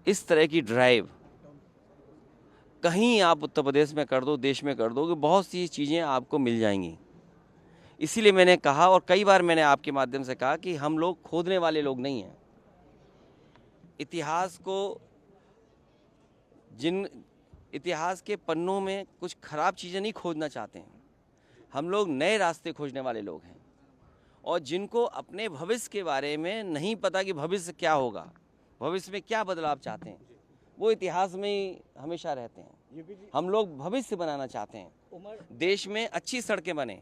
इस तरह की ड्राइव कहीं आप उत्तर प्रदेश में कर दो, देश में कर दो, कि बहुत सी चीज़ें आपको मिल जाएंगी। इसीलिए मैंने कहा, और कई बार मैंने आपके माध्यम से कहा, कि हम लोग खोदने वाले लोग नहीं हैं। इतिहास को, जिन इतिहास के पन्नों में कुछ खराब चीज़ें नहीं खोजना चाहते हैं। हम लोग नए रास्ते खोजने वाले लोग हैं, और जिनको अपने भविष्य के बारे में नहीं पता कि भविष्य क्या होगा, भविष्य में क्या बदलाव चाहते हैं, वो इतिहास में ही हमेशा रहते हैं। हम लोग भविष्य बनाना चाहते हैं, देश में अच्छी सड़कें बने।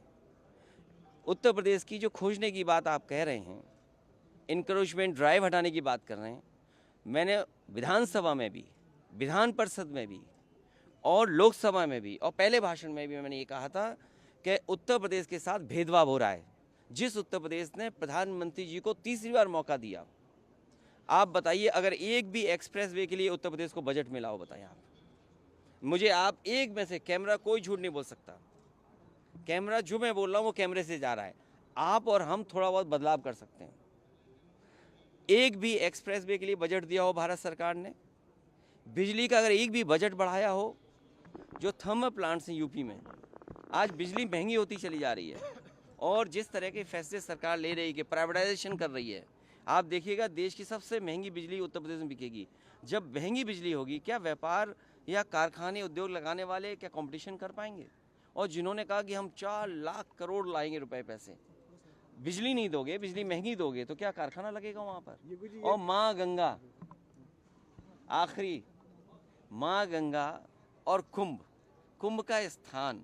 उत्तर प्रदेश की जो खोजने की बात आप कह रहे हैं, इनकरेजमेंट ड्राइव हटाने की बात कर रहे हैं, मैंने विधानसभा में भी, विधान परिषद में भी और लोकसभा में भी और पहले भाषण में भी मैंने ये कहा था कि उत्तर प्रदेश के साथ भेदभाव हो रहा है। जिस उत्तर प्रदेश ने प्रधानमंत्री जी को तीसरी बार मौका दिया, आप बताइए, अगर एक भी एक्सप्रेस वे के लिए उत्तर प्रदेश को बजट मिला हो, बताइए आप मुझे। आप एक में से, कैमरा कोई झूठ नहीं बोल सकता, कैमरा जो मैं बोल रहा हूँ वो कैमरे से जा रहा है। आप और हम थोड़ा बहुत बदलाव कर सकते हैं। एक भी एक्सप्रेस वे के लिए बजट दिया हो भारत सरकार ने? बिजली का अगर एक भी बजट बढ़ाया हो? जो थर्मल प्लांट्स हैं यूपी में, आज बिजली महंगी होती चली जा रही है, और जिस तरह के फैसले सरकार ले रही है कि प्राइवेटाइजेशन कर रही है, आप देखिएगा देश की सबसे महंगी बिजली उत्तर प्रदेश में बिकेगी। जब महंगी बिजली होगी, क्या व्यापार या कारखाने, उद्योग लगाने वाले क्या कंपटीशन कर पाएंगे? और जिन्होंने कहा कि हम 4 लाख करोड़ लाएंगे रुपए पैसे, बिजली नहीं दोगे, बिजली महंगी दोगे, तो क्या कारखाना लगेगा वहाँ पर? और माँ गंगा, आखिरी, माँ गंगा और कुंभ, कुंभ का स्थान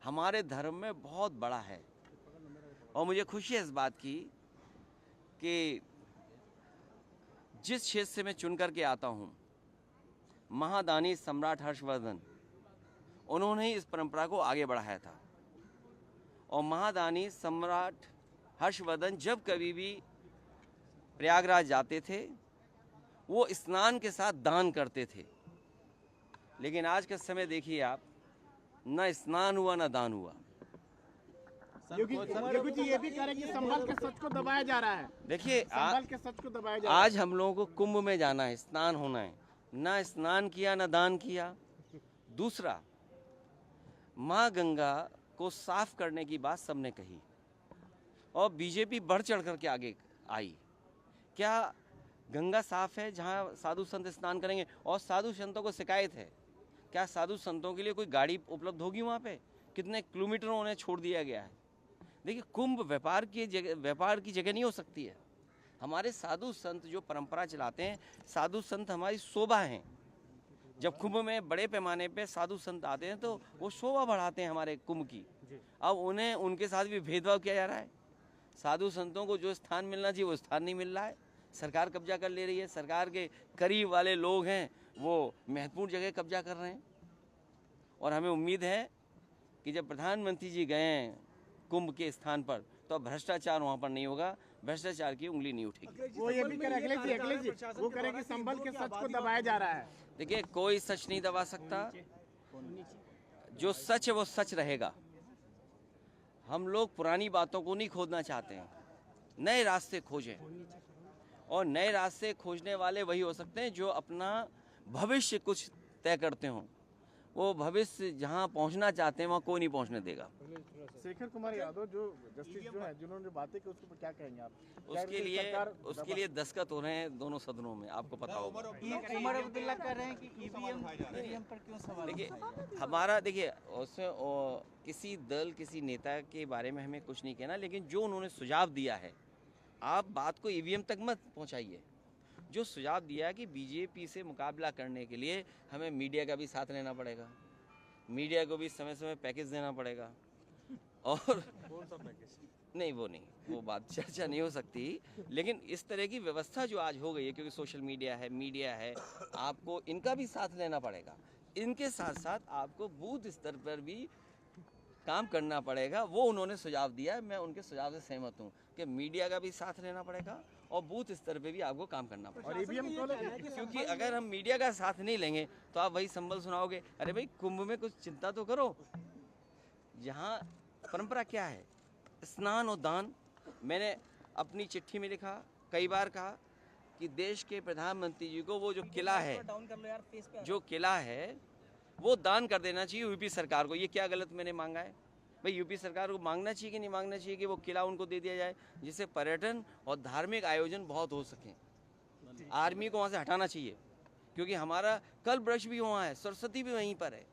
हमारे धर्म में बहुत बड़ा है। और मुझे खुशी है इस बात की कि जिस क्षेत्र से मैं चुन करके आता हूँ, महादानी सम्राट हर्षवर्धन, उन्होंने ही इस परंपरा को आगे बढ़ाया था। और महादानी सम्राट हर्षवर्धन जब कभी भी प्रयागराज जाते थे, वो स्नान के साथ दान करते थे। लेकिन आज का समय देखिए आप, न स्नान हुआ न दान हुआ। योगी जी ये भी कह रहे कि संभल के सच को दबाया जा रहा है। देखिए, संभल के सच को दबाया जा रहा है। आज हम लोगों को कुंभ में जाना है, स्नान होना है, ना स्नान किया ना दान किया। दूसरा, माँ गंगा को साफ करने की बात सबने कही, और बीजेपी बढ़ चढ़ करके आगे आई। क्या गंगा साफ है जहाँ साधु संत स्नान करेंगे? और साधु संतों को शिकायत है, क्या साधु संतों के लिए कोई गाड़ी उपलब्ध होगी वहाँ पे? कितने किलोमीटरों उन्हें छोड़ दिया गया है। देखिए, कुंभ व्यापार की जगह नहीं हो सकती है। हमारे साधु संत जो परंपरा चलाते हैं, साधु संत हमारी शोभा हैं। जब कुंभ में बड़े पैमाने पे साधु संत आते हैं तो वो शोभा बढ़ाते हैं हमारे कुंभ की। अब उन्हें, उनके साथ भी भेदभाव किया जा रहा है। साधु संतों को जो स्थान मिलना चाहिए वो स्थान नहीं मिल रहा है, सरकार कब्जा कर ले रही है। सरकार के करीब वाले लोग हैं, वो महत्वपूर्ण जगह कब्जा कर रहे हैं। और हमें उम्मीद है कि जब प्रधानमंत्री जी गए हैं कुंभ के स्थान पर, तो अब भ्रष्टाचार वहाँ पर नहीं होगा, भ्रष्टाचार की उंगली नहीं उठेगी। वो ये भी कह रहे अखिलेश जी वो कह रहे कि संभल के सच को दबाया जा रहा है। देखिए, कोई सच नहीं दबा सकता। जो सच है वो सच रहेगा। हम लोग पुरानी बातों को नहीं खोदना चाहते हैं, नए रास्ते खोजें। और नए रास्ते खोजने वाले वही हो सकते हैं जो अपना भविष्य कुछ तय करते हों। वो भविष्य जहाँ पहुँचना चाहते हैं वहाँ कोई नहीं पहुँचने देगा। शेखर कुमार यादव जो जस्टिस जो है, जिन्होंने बातें की, उसके ऊपर क्या कहेंगे आप? उसके लिए दस्तखत हो रहे हैं दोनों सदनों में, आपको पता होगा। उमर अब्दुल्ला कह रहे हैं कि ईवीएम पर क्यों सवाल? देखिए, हमारा, देखिए, उसमें किसी दल, किसी नेता के बारे में हमें कुछ नहीं कहना, लेकिन जो उन्होंने सुझाव दिया है, आप बात को ईवीएम तक मत पहुंचाइए। जो सुझाव दिया है कि बीजेपी से मुकाबला करने के लिए हमें मीडिया का भी साथ लेना पड़ेगा, मीडिया को भी समय समय पैकेज देना पड़ेगा। और कौन सा पैकेज? नहीं, वो बात चर्चा नहीं हो सकती। लेकिन इस तरह की व्यवस्था जो आज हो गई है, क्योंकि सोशल मीडिया है, आपको इनका भी साथ लेना पड़ेगा। इनके साथ साथ आपको बूथ स्तर पर भी काम करना पड़ेगा। वो उन्होंने सुझाव दिया है, मैं उनके सुझाव से सहमत हूँ कि मीडिया का भी साथ लेना पड़ेगा और बूथ स्तर पे भी आपको काम करना पड़ेगा। और ईवीएम क्योंकि अगर हम मीडिया का साथ नहीं लेंगे तो आप वही संबल सुनाओगे, अरे भाई कुंभ में कुछ चिंता तो करो। यहाँ परंपरा क्या है? स्नान और दान। मैंने अपनी चिट्ठी में लिखा, कई बार कहा कि देश के प्रधानमंत्री जी को वो जो किला है, जो किला है वो दान कर देना चाहिए यूपी सरकार को। ये क्या गलत मैंने मांगा है भाई? यूपी सरकार को मांगना चाहिए कि नहीं मांगना चाहिए कि वो किला उनको दे दिया जाए, जिससे पर्यटन और धार्मिक आयोजन बहुत हो सकें। आर्मी को वहाँ से हटाना चाहिए, क्योंकि हमारा कल वृक्ष भी वहाँ है, सरस्वती भी वहीं पर है,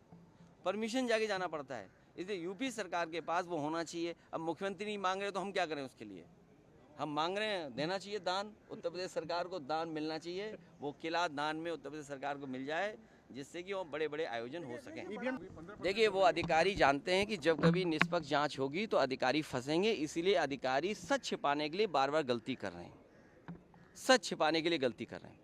परमिशन जाके जाना पड़ता है। इसलिए यूपी सरकार के पास वो होना चाहिए। अब मुख्यमंत्री नहीं मांग रहे तो हम क्या करें उसके लिए? हम मांग रहे हैं, देना चाहिए दान। उत्तर प्रदेश सरकार को दान मिलना चाहिए, वो किला दान में उत्तर प्रदेश सरकार को मिल जाए, जिससे कि वो बड़े बड़े आयोजन हो सकें। देखिए, वो अधिकारी जानते हैं कि जब कभी निष्पक्ष जांच होगी तो अधिकारी फंसेंगे, इसीलिए अधिकारी सच छिपाने के लिए बार बार गलती कर रहे हैं, सच छिपाने के लिए गलती कर रहे हैं।